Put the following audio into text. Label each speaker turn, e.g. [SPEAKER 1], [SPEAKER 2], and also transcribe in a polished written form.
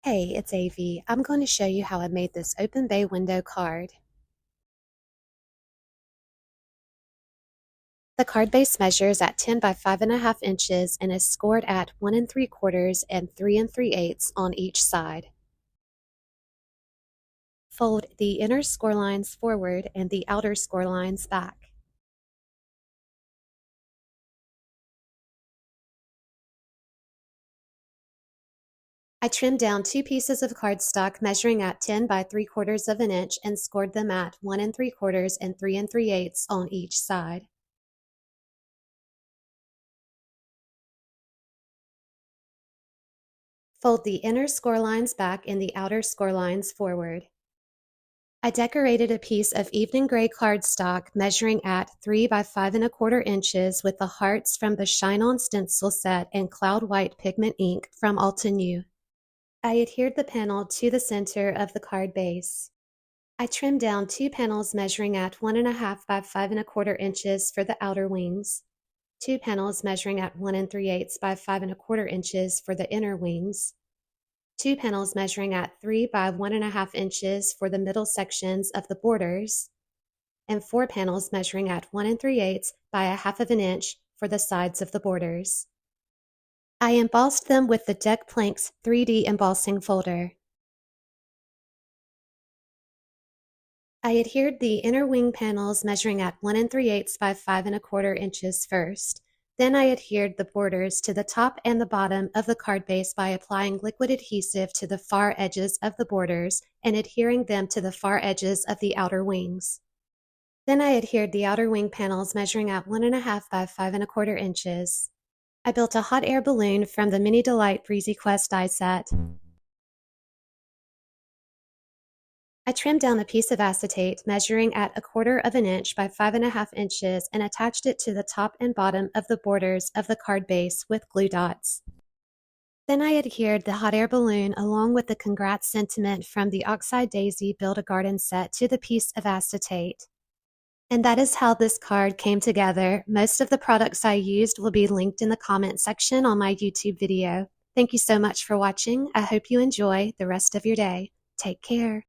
[SPEAKER 1] Hey, it's Avi. I'm going to show you how I made this open bay window card. The card base measures at 10 by 5.5 inches and is scored at 1 3/4 and 3 3/8 on each side. Fold the inner score lines forward and the outer score lines back. I trimmed down 2 pieces of cardstock measuring at 10 by 3/4 of an inch and scored them at 1 3/4 and 3 3/8 on each side. Fold the inner score lines back and the outer score lines forward. I decorated a piece of evening gray cardstock measuring at 3 by 5 1/4 inches with the hearts from the Shine On stencil set and Cloud White pigment ink from Altenew. I adhered the panel to the center of the card base. I trimmed down 2 panels measuring at 1 1/2 by 5 1/4 inches for the outer wings, 2 panels measuring at 1 3/8 by 5 1/4 inches for the inner wings, 2 panels measuring at 3 by 1 1/2 inches for the middle sections of the borders, and 4 panels measuring at 1 3/8 by 1/2 inch for the sides of the borders. I embossed them with the Deck Planks 3D embossing folder. I adhered the inner wing panels measuring at 1 3/8 by 5 1/4 inches first. Then I adhered the borders to the top and the bottom of the card base by applying liquid adhesive to the far edges of the borders and adhering them to the far edges of the outer wings. Then I adhered the outer wing panels measuring at 1 1/2 by 5 1/4 inches. I built a hot air balloon from the Mini Delight Breezy Quest die set. I trimmed down a piece of acetate measuring at 1/4 inch by 5 1/2 inches and attached it to the top and bottom of the borders of the card base with glue dots. Then I adhered the hot air balloon along with the congrats sentiment from the Oxide Daisy Build a Garden set to the piece of acetate. And that is how this card came together. Most of the products I used will be linked in the comment section on my YouTube video. Thank you so much for watching. I hope you enjoy the rest of your day. Take care.